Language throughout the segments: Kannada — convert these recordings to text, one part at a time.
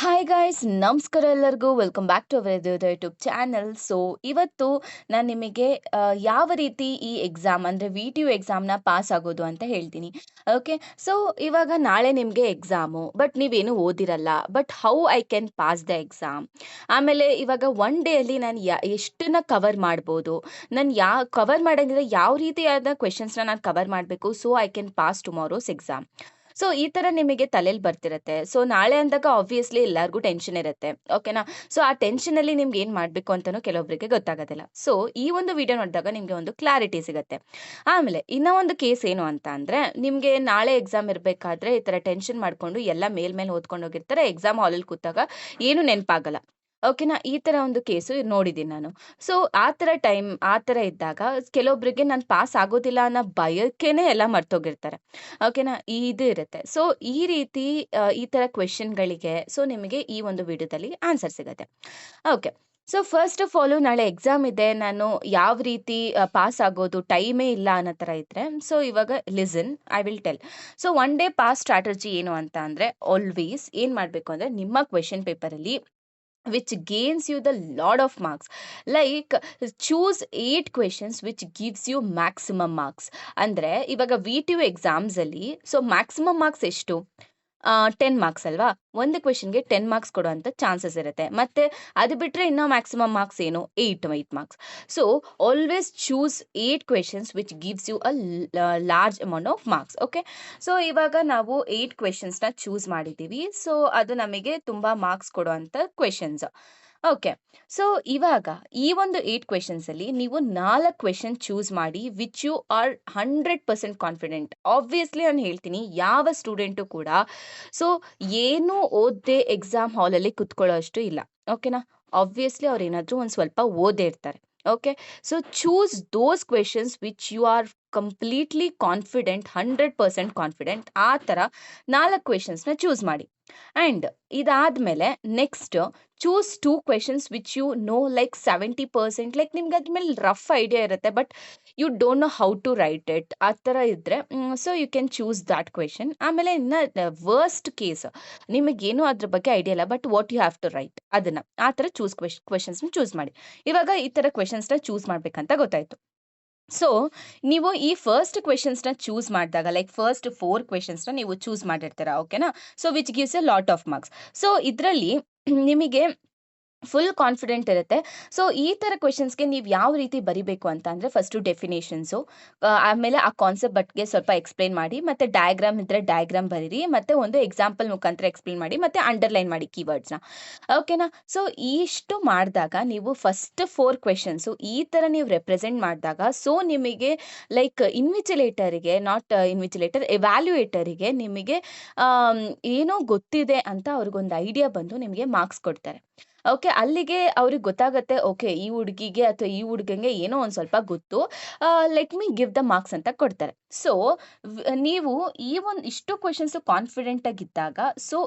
ಹಾಯ್ ಗಾಯ್ಸ್ ನಮಸ್ಕಾರ ಎಲ್ಲರಿಗೂ welcome back to our YouTube channel. ಇವತ್ತು ನಾನು ನಿಮಗೆ ಯಾವ ರೀತಿ ಈ ಎಕ್ಸಾಮ್ ಅಂದರೆ ವಿ ಟಿ ಯು ಎಕ್ಸಾಮ್ನ ಪಾಸ್ ಆಗೋದು ಅಂತ ಹೇಳ್ತೀನಿ. ಓಕೆ. ಸೊ ಇವಾಗ ನಾಳೆ ನಿಮಗೆ ಎಕ್ಸಾಮು, ಬಟ್ ನೀವೇನು ಓದಿರಲ್ಲ, but how I can pass the exam. ಆಮೇಲೆ ಇವಾಗ ಒನ್ ಡೇಯಲ್ಲಿ ನಾನು ಎಷ್ಟನ್ನ ಕವರ್ ಮಾಡ್ಬೋದು, ನಾನು ಕವರ್ ಮಾಡೋಂಗಿದ್ರೆ ಯಾವ ರೀತಿಯಾದ ಕ್ವೆಶನ್ಸ್ನ ನಾನು ಕವರ್ ಮಾಡಬೇಕು, so I can pass tomorrow's exam. So ಈ ಥರ ನಿಮಗೆ ತಲೆಯಲ್ಲಿ ಬರ್ತಿರತ್ತೆ. ಸೊ ನಾಳೆ ಅಂದಾಗ ಆಬ್ವಿಯಸ್ಲಿ ಎಲ್ಲರಿಗೂ ಟೆನ್ಷನ್ ಇರುತ್ತೆ, ಓಕೆನಾ? ಸೊ ಆ ಟೆನ್ಷನಲ್ಲಿ ನಿಮ್ಗೆ ಏನು ಮಾಡಬೇಕು ಅಂತಲೂ ಕೆಲವೊಬ್ಬರಿಗೆ ಗೊತ್ತಾಗೋದಿಲ್ಲ. ಸೊ ಈ ಒಂದು ವಿಡಿಯೋ ನೋಡಿದಾಗ ನಿಮಗೆ ಒಂದು ಕ್ಲಾರಿಟಿ ಸಿಗುತ್ತೆ. ಆಮೇಲೆ ಇನ್ನೂ ಒಂದು ಕೇಸ್ ಏನು ಅಂತ ಅಂದರೆ, ನಿಮಗೆ ನಾಳೆ ಎಕ್ಸಾಮ್ ಇರಬೇಕಾದ್ರೆ ಈ ಥರ ಟೆನ್ಷನ್ ಮಾಡಿಕೊಂಡು ಎಲ್ಲ ಮೇಲ್ಮೇಲೆ ಓದ್ಕೊಂಡು ಹೋಗಿರ್ತಾರೆ, ಎಕ್ಸಾಮ್ ಹಾಲಲ್ಲಿ ಕೂತಾಗ ಏನು ನೆನಪಾಗಲ್ಲ, ಓಕೆನಾ? ಈ ಥರ ಒಂದು ಕೇಸು ನೋಡಿದ್ದೀನಿ ನಾನು. ಸೊ ಆ ಥರ ಇದ್ದಾಗ ಕೆಲವೊಬ್ಬರಿಗೆ ನಾನು ಪಾಸ್ ಆಗೋದಿಲ್ಲ ಅನ್ನೋ ಭಯಕ್ಕೇನೆ ಎಲ್ಲ ಮರ್ತೋಗಿರ್ತಾರೆ, ಓಕೆನಾ? ಇದು ಇರುತ್ತೆ. ಸೊ ಈ ರೀತಿ ಈ ಥರ ಕ್ವೆಶನ್ಗಳಿಗೆ ಸೊ ನಿಮಗೆ ಈ ಒಂದು ವಿಡಿಯೋದಲ್ಲಿ ಆನ್ಸರ್ ಸಿಗುತ್ತೆ. Okay. So first of all ನಾಳೆ ಎಕ್ಸಾಮ್ ಇದೆ, ನಾನು ಯಾವ ರೀತಿ ಪಾಸ್ ಆಗೋದು, ಟೈಮೇ ಇಲ್ಲ ಅನ್ನೋ ಥರ ಇದ್ದರೆ, ಸೊ ಇವಾಗ listen, I will tell. So one day pass strategy ಏನು ಅಂತ ಅಂದರೆ, ಆಲ್ವೇಸ್ ಏನು ಮಾಡಬೇಕು ಅಂದರೆ, ನಿಮ್ಮ ಕ್ವೆಶನ್ ಪೇಪರಲ್ಲಿ which gains you the lot of marks, like choose 8 questions which gives you maximum marks. ಅಂದ್ರೆ ಇವಾಗ ವಿ ಟಿ ಯು ಎಕ್ಸಾಮ್ಸ್ ಅಲ್ಲಿ ಸೊ ಮ್ಯಾಕ್ಸಿಮಮ್ ಮಾರ್ಕ್ಸ್ ಎಷ್ಟು? 10 ಮಾರ್ಕ್ಸ್ ಅಲ್ವಾ? ಒಂದು ಕ್ವೆಶನ್ಗೆ 10 ಮಾರ್ಕ್ಸ್ ಕೊಡುವಂಥ ಚಾನ್ಸಸ್ ಇರುತ್ತೆ. ಮತ್ತೆ ಅದು ಬಿಟ್ಟರೆ ಇನ್ನೂ ಮ್ಯಾಕ್ಸಿಮಮ್ ಮಾರ್ಕ್ಸ್ ಏನು? 8 marks. So always choose 8 questions which gives you a large amount of marks. Okay. So ಇವಾಗ ನಾವು 8 ಕ್ವೆಶನ್ಸ್ನ ಚೂಸ್ ಮಾಡಿದ್ದೀವಿ. ಸೊ ಅದು ನಮಗೆ ತುಂಬ ಮಾರ್ಕ್ಸ್ ಕೊಡುವಂಥ ಕ್ವೆಶನ್ಸ್. ಓಕೆ. ಸೊ ಇವಾಗ ಈ ಒಂದು 8 ಕ್ವೆಶನ್ಸಲ್ಲಿ ನೀವು 4 ಕ್ವೆಶನ್ ಚೂಸ್ ಮಾಡಿ which you are 100% confident. Obviously ನಾನು ಹೇಳ್ತೀನಿ, ಯಾವ ಸ್ಟೂಡೆಂಟು ಕೂಡ ಸೊ ಏನು ಓದದೆ ಎಕ್ಸಾಮ್ ಹಾಲಲ್ಲಿ ಕುತ್ಕೊಳ್ಳೋ ಅಷ್ಟು ಇಲ್ಲ, ಓಕೆನಾ? ಆಬ್ವಿಯಸ್ಲಿ ಅವ್ರು ಏನಾದರೂ ಒಂದು ಸ್ವಲ್ಪ ಓದೇ ಇರ್ತಾರೆ. Okay. So choose those questions which you are completely confident, 100% confident. ಆ ಥರ 4 ಕ್ವೆಶನ್ಸ್ನ ಚೂಸ್ ಮಾಡಿ. ಆ್ಯಂಡ್ ಇದಾದಮೇಲೆ next choose 2 questions which you know like 70%, like ನಿಮ್ಗೆ ಅದ್ಮೇಲೆ ರಫ್ ಐಡಿಯಾ ಇರುತ್ತೆ, but you don't know how to write it. ಆ ಥರ ಇದ್ದರೆ so you can choose that question. ಆಮೇಲೆ ಇನ್ನು ವರ್ಸ್ಟ್ ಕೇಸ್, ನಿಮಗೇನು ಅದ್ರ ಬಗ್ಗೆ ಐಡಿಯಾ ಇಲ್ಲ, but what you have to right ಅದನ್ನು, ಆ ಥರ ಕ್ವೆಶನ್ಸ್ನ ಚೂಸ್ ಮಾಡಿ. ಇವಾಗ ಈ ಥರ ಕ್ವೆಶನ್ಸ್ನ ಚೂಸ್ ಮಾಡಬೇಕಂತ ಗೊತ್ತಾಯಿತು. ಸೊ ನೀವು ಈ ಫಸ್ಟ್ ಕ್ವೆಶನ್ಸ್ನ ಚೂಸ್ ಮಾಡಿದಾಗ, ಲೈಕ್ ಫಸ್ಟ್ 4 ಕ್ವೆಶನ್ಸ್ನ ನೀವು ಚೂಸ್ ಮಾಡಿರ್ತೀರಾ, ಓಕೆನಾ? So which gives A lot of marks. So ಇದರಲ್ಲಿ ನಿಮಗೆ ಫುಲ್ ಕಾನ್ಫಿಡೆಂಟ್ ಇರುತ್ತೆ. ಸೊ ಈ ಥರ ಕ್ವೆಶನ್ಸ್ಗೆ ನೀವು ಯಾವ ರೀತಿ ಬರಿಬೇಕು ಅಂತ ಅಂದರೆ, ಫಸ್ಟು ಡೆಫಿನೇಷನ್ಸು, ಆಮೇಲೆ ಆ ಕಾನ್ಸೆಪ್ಟ್ ಬಗ್ಗೆ ಸ್ವಲ್ಪ ಎಕ್ಸ್ಪ್ಲೇನ್ ಮಾಡಿ, ಮತ್ತು ಡಯಾಗ್ರಾಮ್ ಇದ್ದರೆ ಡಯಾಗ್ರಾಮ್ ಬರೀರಿ, ಮತ್ತು ಒಂದು ಎಕ್ಸಾಂಪಲ್ ಮುಖಾಂತರ ಎಕ್ಸ್ಪ್ಲೇನ್ ಮಾಡಿ, ಮತ್ತು ಅಂಡರ್ಲೈನ್ ಮಾಡಿ ಕೀವರ್ಡ್ಸ್ನ, ಓಕೆನಾ? ಸೊ ಇಷ್ಟು ಮಾಡಿದಾಗ ನೀವು ಫಸ್ಟ್ 4 ಕ್ವೆಶನ್ಸು ಈ ಥರ ನೀವು ರೆಪ್ರೆಸೆಂಟ್ ಮಾಡಿದಾಗ, ಸೊ ನಿಮಗೆ ಲೈಕ್ ಎವ್ಯಾಲ್ಯೂಯೇಟರಿಗೆ ನಿಮಗೆ ಏನೋ ಗೊತ್ತಿದೆ ಅಂತ ಅವ್ರಿಗೊಂದು ಐಡಿಯಾ ಬಂದು ನಿಮಗೆ ಮಾರ್ಕ್ಸ್ ಕೊಡ್ತಾರೆ. ಓಕೆ. ಅಲ್ಲಿಗೆ ಅವ್ರಿಗೆ ಗೊತ್ತಾಗುತ್ತೆ, ಓಕೆ ಈ ಹುಡುಗಿಗೆ ಅಥವಾ ಈ ಹುಡುಗಂಗೆ ಏನೋ ಒಂದು ಸ್ವಲ್ಪ ಗೊತ್ತು, let me give the marks ಅಂತ ಕೊಡ್ತಾರೆ. ಸೊ ನೀವು ಈ ಒಂದು ಇಷ್ಟು ಕ್ವೆಶನ್ಸು ಕಾನ್ಫಿಡೆಂಟ್ ಆಗಿದ್ದಾಗ, ಸೊ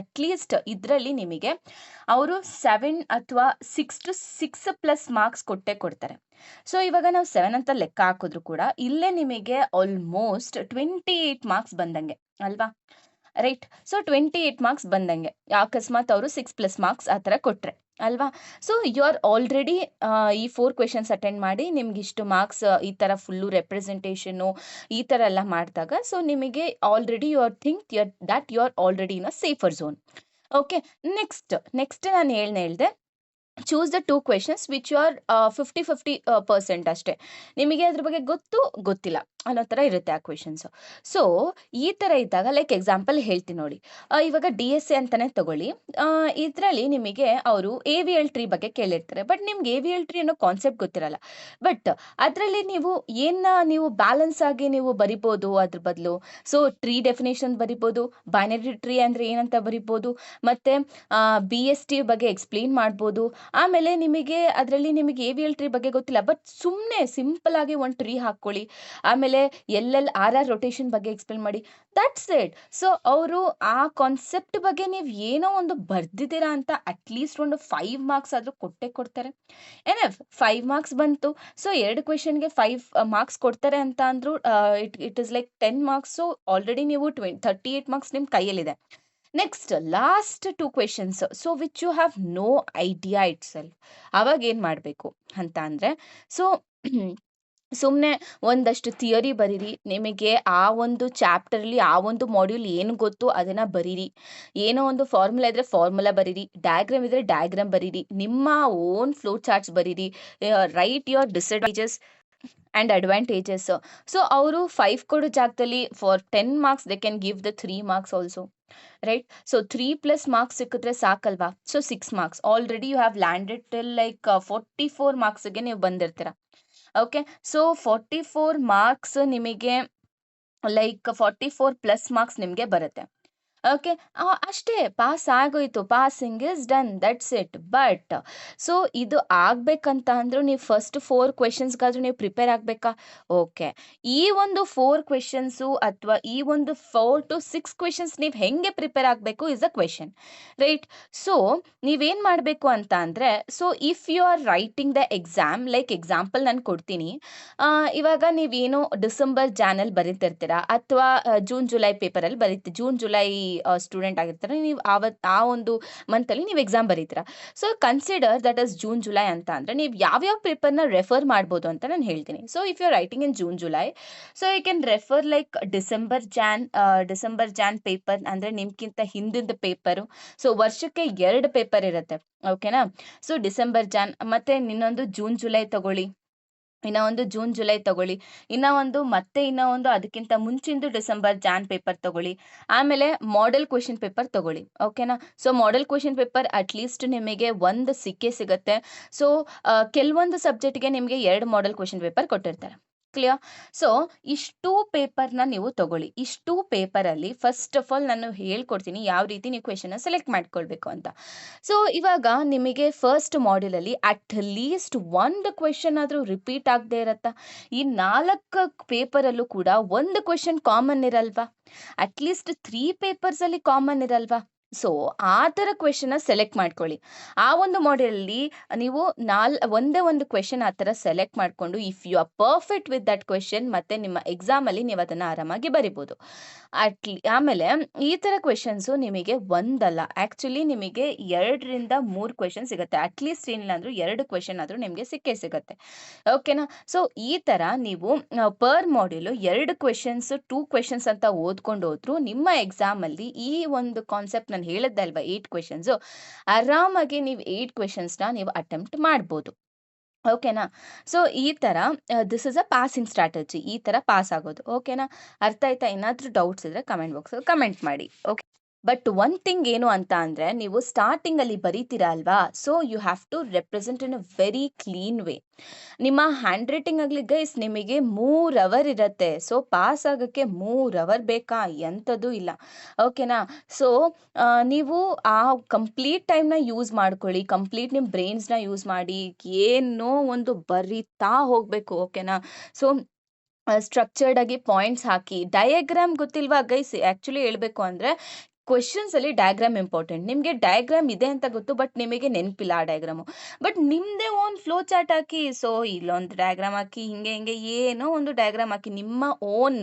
ಅಟ್ಲೀಸ್ಟ್ ಇದರಲ್ಲಿ ನಿಮಗೆ ಅವರು 7 ಅಥವಾ 6 ಮಾರ್ಕ್ಸ್ ಕೊಟ್ಟೇ ಕೊಡ್ತಾರೆ. ಸೊ ಇವಾಗ ನಾವು 7 ಅಂತ ಲೆಕ್ಕ ಹಾಕಿದ್ರು ಕೂಡ ಇಲ್ಲೇ ನಿಮಗೆ ಆಲ್ಮೋಸ್ಟ್ 28 ಮಾರ್ಕ್ಸ್ ಬಂದಂಗೆ ಅಲ್ವಾ? ರೈಟ್. ಸೊ 28 ಮಾರ್ಕ್ಸ್ ಬಂದಂಗೆ, ಅಕಸ್ಮಾತ್ ಅವರು 6 ಮಾರ್ಕ್ಸ್ ಆ ಥರ ಕೊಟ್ಟರೆ ಅಲ್ವಾ? ಸೊ ಯು ಆರ್ ಆಲ್ರೆಡಿ ಈ 4 ಕ್ವೆಶನ್ಸ್ ಅಟೆಂಡ್ ಮಾಡಿ ನಿಮ್ಗೆ ಇಷ್ಟು ಮಾರ್ಕ್ಸ್ ಈ ಥರ ಫುಲ್ಲು ರೆಪ್ರೆಸೆಂಟೇಷನು ಈ ಥರ ಎಲ್ಲ ಮಾಡಿದಾಗ, ಸೊ ನಿಮಗೆ already you are you are already in a safer zone. Okay. Next ನಾನು ಹೇಳ್ದೆ, choose the 2 questions which you are 50% ಅಷ್ಟೇ, ನಿಮಗೆ ಅದ್ರ ಬಗ್ಗೆ ಗೊತ್ತಿಲ್ಲ ಅನ್ನೋ ಥರ ಇರುತ್ತೆ ಆ ಕ್ವೆಶನ್ಸು. ಸೊ ಈ ಥರ ಇದ್ದಾಗ, ಲೈಕ್ ಎಕ್ಸಾಂಪಲ್ ಹೇಳ್ತೀನಿ ನೋಡಿ. ಇವಾಗ ಡಿ ಎಸ್ ಎ ಅಂತಲೇ ತಗೊಳ್ಳಿ. ಇದರಲ್ಲಿ ನಿಮಗೆ ಅವರು ಎ ವಿ ಎಲ್ ಟ್ರೀ ಬಗ್ಗೆ ಕೇಳಿರ್ತಾರೆ, ಬಟ್ ನಿಮ್ಗೆ ಎ ವಿ ಎಲ್ ಟ್ರೀ ಅನ್ನೋ ಕಾನ್ಸೆಪ್ಟ್ ಗೊತ್ತಿರಲ್ಲ. ಬಟ್ ಅದರಲ್ಲಿ ನೀವು ಬ್ಯಾಲೆನ್ಸ್ ಆಗಿ ನೀವು ಬರಿಬೋದು ಅದ್ರ ಬದಲು. ಸೊ ಟ್ರೀ ಡೆಫಿನೇಷನ್ ಬರಿಬೋದು, ಬೈನರಿ ಟ್ರೀ ಅಂದರೆ ಏನಂತ ಬರಿಬೋದು, ಮತ್ತು ಬಿ ಎಸ್ ಟಿ ಬಗ್ಗೆ ಎಕ್ಸ್ಪ್ಲೇನ್ ಮಾಡ್ಬೋದು. ಆಮೇಲೆ ಅದರಲ್ಲಿ ನಿಮಗೆ ಎ ವಿ ಎಲ್ ಟ್ರೀ ಬಗ್ಗೆ ಗೊತ್ತಿಲ್ಲ, ಬಟ್ ಸುಮ್ಮನೆ ಸಿಂಪಲ್ ಆಗಿ ಒಂದು ಟ್ರೀ ಹಾಕ್ಕೊಳ್ಳಿ, ಆಮೇಲೆ ಆರ್ ಆರ್ ರೊಟೇಷನ್ ಬಗ್ಗೆ ಎಕ್ಸ್ಪ್ಲೇನ್ ಮಾಡಿ, ದಟ್ಸ್ ಇಟ್. ಸೊ ಅವರು ಆ ಕಾನ್ಸೆಪ್ಟ್ ಬಗ್ಗೆ ನೀವು ಏನೋ ಒಂದು ಬರ್ದಿದ್ದೀರಾ ಅಂತ ಅಟ್ಲೀಸ್ಟ್ ಒಂದು 5 ಮಾರ್ಕ್ಸ್ ಆದರೂ ಕೊಟ್ಟೇ ಕೊಡ್ತಾರೆ. 5 ಮಾರ್ಕ್ಸ್ ಬಂತು. ಸೊ 2 ಕ್ವೆಶನ್ಗೆ 5 ಮಾರ್ಕ್ಸ್ ಕೊಡ್ತಾರೆ ಅಂತ ಅಂದ್ರು, it is like 10 marks already ನೀವು 38 ಮಾರ್ಕ್ಸ್ ನಿಮ್ಮ ಕೈಯಲ್ಲಿದೆ. Next last 2 questions so which you have no idea itself. ಅವಾಗ ಏನು ಮಾಡಬೇಕು ಅಂತ ಅಂದರೆ, ಸೊ ಸುಮ್ಮನೆ ಒಂದಷ್ಟು ಥಿಯರಿ ಬರೀರಿ. ನಿಮಗೆ ಆ ಒಂದು ಚಾಪ್ಟರ್ಲಿ ಆ ಒಂದು ಮಾಡ್ಯೂಲ್ ಏನು ಗೊತ್ತು ಅದನ್ನು ಬರೀರಿ. ಏನೋ ಒಂದು ಫಾರ್ಮುಲಾ ಇದ್ದರೆ ಫಾರ್ಮುಲಾ ಬರೀರಿ, ಡಯಾಗ್ರಾಮ್ ಇದ್ದರೆ ಡಯಾಗ್ರಾಮ್ ಬರೀರಿ, ನಿಮ್ಮ ಓನ್ ಫ್ಲೋ ಚಾರ್ಟ್ಸ್ ಬರೀರಿ, write your disadvantages and advantages. So ಅವರು 5 ಕೊಡೋ ಜಾಗದಲ್ಲಿ for 10 marks they can give the 3 marks also, right? So 3+ marks ಸಿಕ್ಕಿದ್ರೆ ಸಾಕಲ್ವಾ? So 6 marks already you have landed till like 44 ಮಾರ್ಕ್ಸ್ಗೆ ನೀವು ಬಂದಿರ್ತೀರ. ಓಕೆ, ಸೊ 44 ಮಾರ್ಕ್ಸ್ ನಿಮಗೆ ಲೈಕ್ 44+ ಮಾರ್ಕ್ಸ್ ನಿಮಗೆ ಬರುತ್ತೆ. ಓಕೆ, ಅಷ್ಟೇ, ಪಾಸ್ ಆಗೋಯ್ತು, passing is done, that's it. But so ಇದು ಆಗ್ಬೇಕಂತ ಅಂದ್ರೂ ನೀವು ಫಸ್ಟ್ 4 ಕ್ವೆಶನ್ಸ್ಗಾದ್ರೂ ನೀವು ಪ್ರಿಪೇರ್ ಆಗಬೇಕಾ? ಓಕೆ, ಈ ಒಂದು 4 ಕ್ವೆಶನ್ಸು ಅಥವಾ ಈ ಒಂದು 4 to 6 ಕ್ವೆಶನ್ಸ್ ನೀವು ಹೆಂಗೆ ಪ್ರಿಪೇರ್ ಆಗಬೇಕು is a question, right? So ನೀವೇನು ಮಾಡಬೇಕು ಅಂತ ಅಂದರೆ, so if you are writing the exam, like example ನಾನು ಕೊಡ್ತೀನಿ. ಇವಾಗ ನೀವೇನು ಡಿಸೆಂಬರ್ ಜಾನಲ್ಲಿ ಬರೀತಿರ್ತೀರಾ ಅಥವಾ ಜೂನ್ ಜುಲೈ ಪೇಪರಲ್ಲಿ ಜೂನ್ ಜುಲೈ ಸ್ಟೂಡೆಂಟ್ ಆಗಿರ್ತಾರೆ, ನೀವು ಆ ಒಂದು ಮಂತಲ್ಲಿ ನೀವು ಎಕ್ಸಾಮ್ ಬರೀತೀರಾ. So consider that is June July ಅಂತ ಅಂದರೆ ನೀವು ಯಾವ್ಯಾವ ಪೇಪರ್ನ ರೆಫರ್ ಮಾಡ್ಬೋದು ಅಂತ ನಾನು ಹೇಳ್ತೀನಿ. So if you are writing in June July, so you can refer like December Jan paper, ಅಂದರೆ ನಿಮ್ಗಿಂತ ಹಿಂದಿನ ಪೇಪರು. ಸೊ ವರ್ಷಕ್ಕೆ 2 ಪೇಪರ್ ಇರುತ್ತೆ, ಓಕೆನಾ? ಸೊ ಡಿಸೆಂಬರ್ ಜಾನ್ ಮತ್ತು ಇನ್ನೊಂದು ಜೂನ್ ಜುಲೈ ತಗೊಳ್ಳಿ, ಇನ್ನೂ ಒಂದು ಅದಕ್ಕಿಂತ ಮುಂಚಿಂದು ಡಿಸೆಂಬರ್ ಜಾನ್ ಪೇಪರ್ ತಗೊಳ್ಳಿ. ಆಮೇಲೆ ಮಾಡೆಲ್ ಕ್ವೆಶನ್ ಪೇಪರ್ ತಗೊಳ್ಳಿ, ಓಕೆನಾ? So model question paper at least ನಿಮಗೆ ಒಂದು ಸಿಗುತ್ತೆ. ಸೊ ಕೆಲವೊಂದು ಸಬ್ಜೆಕ್ಟ್ಗೆ ನಿಮಗೆ 2 ಮಾಡೆಲ್ ಕ್ವೆಶನ್ ಪೇಪರ್ ಕೊಟ್ಟಿರ್ತಾರೆ, ಕ್ಲಿಯರ್? ಸೊ ಇಷ್ಟು ಪೇಪರ್ನ ನೀವು ತಗೊಳ್ಳಿ. ಇಷ್ಟು ಪೇಪರಲ್ಲಿ ಫಸ್ಟ್ ಆಫ್ ಆಲ್ ನಾನು ಹೇಳ್ಕೊಡ್ತೀನಿ ಯಾವ ರೀತಿ ನೀವು ಕ್ವೆಶನ್ನ ಸೆಲೆಕ್ಟ್ ಮಾಡ್ಕೊಳ್ಬೇಕು ಅಂತ. ಸೊ ಇವಾಗ ನಿಮಗೆ ಫಸ್ಟ್ ಮಾಡ್ಯೂಲಲ್ಲಿ ಅಟ್ ಲೀಸ್ಟ್ 1 ಕ್ವೆಶನ್ ಆದರೂ ರಿಪೀಟ್ ಆಗದೆ ಇರತ್ತಾ? ಈ 4 ಪೇಪರಲ್ಲೂ ಕೂಡ 1 ಕ್ವೆಶನ್ ಕಾಮನ್ ಇರಲ್ವಾ? ಅಟ್ಲೀಸ್ಟ್ 3 ಪೇಪರ್ಸಲ್ಲಿ ಕಾಮನ್ ಇರಲ್ವಾ? ಸೊ ಆ ಥರ ಕ್ವೆಶನ್ನ ಸೆಲೆಕ್ಟ್ ಮಾಡ್ಕೊಳ್ಳಿ. ಆ ಒಂದು ಮಾಡ್ಯೂಲಲ್ಲಿ ನೀವು ಒಂದೇ ಒಂದು ಕ್ವೆಶನ್ ಆ ಥರ ಸೆಲೆಕ್ಟ್ ಮಾಡಿಕೊಂಡು if you are perfect with that question, ಮತ್ತು ನಿಮ್ಮ ಎಕ್ಸಾಮಲ್ಲಿ ನೀವು ಅದನ್ನು ಆರಾಮಾಗಿ ಬರಿಬೋದು. ಆಮೇಲೆ ಈ ಥರ ಕ್ವೆಶನ್ಸು ನಿಮಗೆ ಒಂದಲ್ಲ, ಆ್ಯಕ್ಚುಲಿ ನಿಮಗೆ 2ರಿಂದ 3 ಕ್ವೆಶನ್ ಸಿಗುತ್ತೆ. ಅಟ್ಲೀಸ್ಟ್ ಏನಿಲ್ಲ ಅಂದರೂ 2 ಕ್ವೆಶನ್ ಆದರೂ ನಿಮಗೆ ಸಿಕ್ಕೇ. ಓಕೆನಾ? ಸೊ ಈ ಥರ ನೀವು ಪರ್ ಮಾಡ್ಯೂಲು 2 ಕ್ವೆಶನ್ಸ್ 2 ಕ್ವೆಶನ್ಸ್ ಅಂತ ಓದ್ಕೊಂಡು ಹೋದ್ರು ನಿಮ್ಮ ಎಕ್ಸಾಮಲ್ಲಿ ಈ ಒಂದು ಕಾನ್ಸೆಪ್ಟ್ ನಾನು ಹೇಳಿದ್ದಲ್ವಾ 8 ಕ್ವೆಶನ್ಸು, ಆರಾಮಾಗಿ ನೀವು 8 ಕ್ವೆಶನ್ಸ್ನ ನೀವು ಅಟೆಂಪ್ಟ್ ಮಾಡ್ಬೋದು, ಓಕೆನಾ? ಸೊ ಈ ಥರ this is a passing strategy, ಈ ಥರ ಪಾಸ್ ಆಗೋದು, ಓಕೆನಾ? ಅರ್ಥ ಆಯ್ತಾ? ಏನಾದರೂ ಡೌಟ್ಸ್ ಇದ್ದರೆ ಕಮೆಂಟ್ ಬಾಕ್ಸಲ್ಲಿ ಕಮೆಂಟ್ ಮಾಡಿ, ಓಕೆ? ಬಟ್ ಒನ್ ಥಿಂಗ್ ಏನು ಅಂತ ಅಂದರೆ, ನೀವು ಸ್ಟಾರ್ಟಿಂಗಲ್ಲಿ ಬರೀತೀರಾ ಅಲ್ವಾ, so you have to represent in a very clean way. ನಿಮ್ಮ ಹ್ಯಾಂಡ್ ರೈಟಿಂಗ್ ಆಗಲಿ ಗೈಸ್ ನಿಮಗೆ 3 ಅವರ್ ಇರುತ್ತೆ. ಸೊ ಪಾಸ್ ಆಗೋಕ್ಕೆ 3 ಅವರ್ ಬೇಕಾ? ಎಂಥದ್ದು ಇಲ್ಲ, ಓಕೆನಾ? ಸೊ ನೀವು ಆ ಕಂಪ್ಲೀಟ್ ಟೈಮ್ನ ಯೂಸ್ ಮಾಡ್ಕೊಳ್ಳಿ, ಕಂಪ್ಲೀಟ್ ನಿಮ್ಮ ಬ್ರೈನ್ಸ್ನ ಯೂಸ್ ಮಾಡಿ ಏನೋ ಒಂದು ಬರಿತಾ ಹೋಗಬೇಕು, ಓಕೆನಾ? ಸೊ ಸ್ಟ್ರಕ್ಚರ್ಡ್ ಆಗಿ ಪಾಯಿಂಟ್ಸ್ ಹಾಕಿ, ಡಯಾಗ್ರಾಮ್ ಗೊತ್ತಿಲ್ವಾ ಗೈಸ್? ಆ್ಯಕ್ಚುಲಿ ಹೇಳಬೇಕು ಅಂದರೆ ಕ್ವೆಶನ್ಸಲ್ಲಿ ಡಯಾಗ್ರಾಮ್ ಇಂಪಾರ್ಟೆಂಟ್. ನಿಮಗೆ ಡಯಾಗ್ರಾಮ್ ಇದೆ ಅಂತ ಗೊತ್ತು, ಬಟ್ ನಿಮಗೆ ನೆನಪಿಲ್ಲ ಆ ಡಯಾಗ್ರಾಮು. ಬಟ್ ನಿಮ್ಮದೇ ಓನ್ ಫ್ಲೋ ಚಾರ್ಟ್ ಹಾಕಿ, ಸೊ ಇಲ್ಲೊಂದು ಡಯಾಗ್ರಾಮ್ ಹಾಕಿ, ಹಿಂಗೆ ಏನೋ ಒಂದು ಡಯಾಗ್ರಾಮ್ ಹಾಕಿ, ನಿಮ್ಮ ಓನ್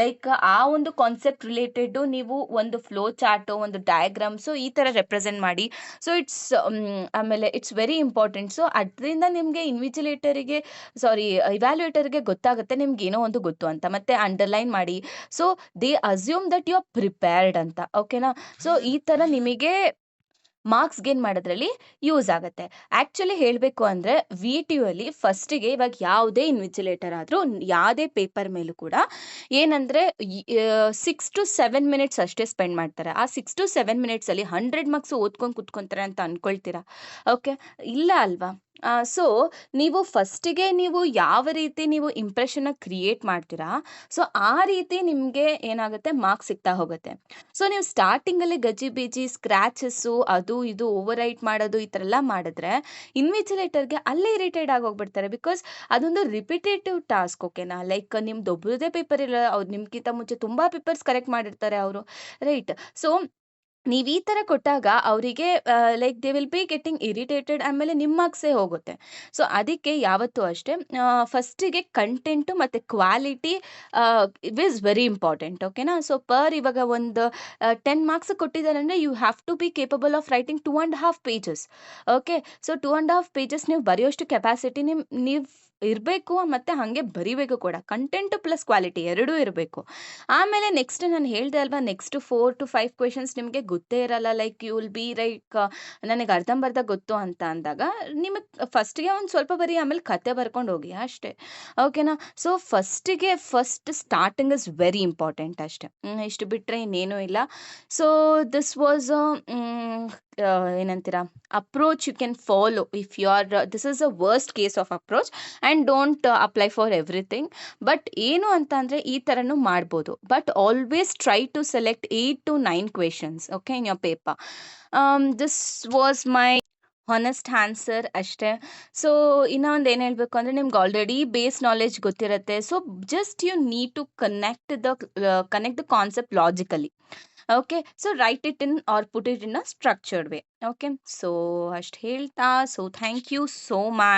ಲೈಕ್ ಆ ಒಂದು ಕಾನ್ಸೆಪ್ಟ್ ರಿಲೇಟೆಡು ನೀವು ಒಂದು ಫ್ಲೋ ಚಾರ್ಟು, ಒಂದು ಡಯಾಗ್ರಾಮ್ಸು ಈ ಥರ ರೆಪ್ರೆಸೆಂಟ್ ಮಾಡಿ. ಸೊ ಆಮೇಲೆ ಇಟ್ಸ್ ವೆರಿ ಇಂಪಾರ್ಟೆಂಟ್. ಸೊ ಅದರಿಂದ ನಿಮಗೆ ಇವ್ಯಾಲ್ಯೂಯೇಟರ್ಗೆ ಗೊತ್ತಾಗುತ್ತೆ ನಿಮ್ಗೆ ಏನೋ ಒಂದು ಗೊತ್ತು ಅಂತ. ಮತ್ತೆ ಅಂಡರ್ಲೈನ್ ಮಾಡಿ, so they assume that you are prepared ಅಂತ, ಓಕೆನಾ? ಸೊ ಈ ಥರ ನಿಮಗೆ ಮಾರ್ಕ್ಸ್ ಗೇನ್ ಮಾಡೋದ್ರಲ್ಲಿ ಯೂಸ್ ಆಗುತ್ತೆ. ಆ್ಯಕ್ಚುಲಿ ಹೇಳಬೇಕು ಅಂದರೆ VTU ಅಲ್ಲಿ ಫಸ್ಟಿಗೆ ಇವಾಗ ಯಾವುದೇ ಇನ್ವಿಜಿಲೇಟರ್ ಆದರೂ ಯಾವುದೇ ಪೇಪರ್ ಮೇಲೂ ಕೂಡ ಏನಂದರೆ 6 to 7 ಮಿನಿಟ್ಸ್ ಅಷ್ಟೇ ಸ್ಪೆಂಡ್ ಮಾಡ್ತಾರೆ. ಆ 6 to 7 ಮಿನಿಟ್ಸಲ್ಲಿ 100 ಮಾರ್ಕ್ಸ್ ಓದ್ಕೊಂಡು ಕುತ್ಕೊತಾರೆ ಅಂತ ಅಂದ್ಕೊಳ್ತೀರಾ? ಓಕೆ, ಇಲ್ಲ ಅಲ್ವಾ? ಸೊ ನೀವು ಫಸ್ಟಿಗೆ ನೀವು ಯಾವ ರೀತಿ ನೀವು ಇಂಪ್ರೆಷನ್ನ ಕ್ರಿಯೇಟ್ ಮಾಡ್ತೀರಾ, ಸೊ ಆ ರೀತಿ ನಿಮಗೆ ಏನಾಗುತ್ತೆ, ಮಾರ್ಕ್ಸ್ ಸಿಗ್ತಾ ಹೋಗುತ್ತೆ. ಸೊ ನೀವು ಸ್ಟಾರ್ಟಿಂಗಲ್ಲಿ ಗಜಿಬಿಜಿ ಸ್ಕ್ರ್ಯಾಚಸ್ಸು ಅದು ಇದು ಓವರ್ ರೈಟ್ ಮಾಡೋದು ಈ ಥರ ಎಲ್ಲ ಮಾಡಿದ್ರೆ ಇನ್ವಿಜಿಲೇಟರ್ಗೆ ಅಲ್ಲೇ ಇರಿಟೇಟ್ ಆಗೋಗ್ಬಿಡ್ತಾರೆ. ಬಿಕಾಸ್ ಅದೊಂದು ರಿಪಿಟೇಟಿವ್ ಟಾಸ್ಕ್, ಓಕೆನಾ? ಲೈಕ್ ನಿಮ್ದು ಒಬ್ಬರದೇ ಪೇಪರ್ ಇಲ್ಲ, ಅವ್ರು ನಿಮ್ಗಿಂತ ಮುಂಚೆ ತುಂಬ ಪೇಪರ್ಸ್ ಕರೆಕ್ಟ್ ಮಾಡಿರ್ತಾರೆ ಅವರು, ರೈಟ್? ಸೊ ನೀವ್ ಈ ತರ ಕೊಟ್ಟಾಗ ಅವರಿಗೆ like they will be getting irritated, ಆಮೇಲೆ ನಿಮ್ಮ ಮಾರ್ಕ್ಸೇ ಹೋಗುತ್ತೆ. ಸೊ ಅದಕ್ಕೆ ಯಾವತ್ತೂ ಅಷ್ಟೇ ಫಸ್ಟಿಗೆ ಕಂಟೆಂಟು ಮತ್ತೆ quality it is very important. ಓಕೆನಾ? ಸೊ ಇವಾಗ ಒಂದು 10 ಮಾರ್ಕ್ಸ್ ಕೊಟ್ಟಿದ್ದಾರೆ ಅಂದ್ರೆ you have to be capable of writing 2.5 pages. Okay. So 2.5 pages ನೀವು ಬರೆಯೋಷ್ಟು ಕೆಪಾಸಿಟಿ ನೀವು ಇರಬೇಕು, ಮತ್ತೆ ಹಂಗೆ ಬರಿಬೇಕು ಕೂಡ. ಕಂಟೆಂಟ್ ಪ್ಲಸ್ ಕ್ವಾಲಿಟಿ ಎರಡೂ ಇರಬೇಕು. ಆಮೇಲೆ ನೆಕ್ಸ್ಟ್ ನಾನು ಹೇಳ್ದೆ ಅಲ್ವಾ, ನೆಕ್ಸ್ಟ್ 4 to 5 ಕ್ವೆಶನ್ಸ್ ನಿಮಗೆ ಗೊತ್ತೇ ಇರಲ್ಲ. Like you will be like ನನಗೆ ಅರ್ಧಂಬರ್ಧ ಗೊತ್ತು ಅಂತ ಅಂದಾಗ ನಿಮಗೆ ಫಸ್ಟ್ಗೆ ಒಂದು ಸ್ವಲ್ಪ ಬರಿ, ಆಮೇಲೆ ಕತೆ ಬರ್ಕೊಂಡು ಹೋಗಿ ಅಷ್ಟೇ. ಓಕೆನಾ? So first starting is very important ಅಷ್ಟೇ. ಇಷ್ಟು ಬಿಟ್ಟರೆ ಇನ್ನೇನೂ ಇಲ್ಲ. ಸೊ ದಿಸ್ ವಾಸ್ ಏನಂತೀರಾ, approach you can follow if you are this is a worst case of approach, and don't apply for everything. But ಏನು ಅಂತ ಅಂದರೆ ಈ ಥರನೂ ಮಾಡ್ಬೋದು. But always try to select 8 to 9 questions, okay, in your paper. This was my honest answer ಅಷ್ಟೇ. ಸೊ ಇನ್ನೂ ಒಂದು ಏನು ಹೇಳಬೇಕು ಅಂದರೆ, ನಿಮ್ಗೆ ಆಲ್ರೆಡಿ ಬೇಸ್ ನಾಲೆಡ್ಜ್ ಗೊತ್ತಿರುತ್ತೆ. So just you need to connect the concept logically. Okay. So write it in or put it in a structured way. Okay. So ಅಷ್ಟು ಹೇಳ್ತಾ, so thank you so much.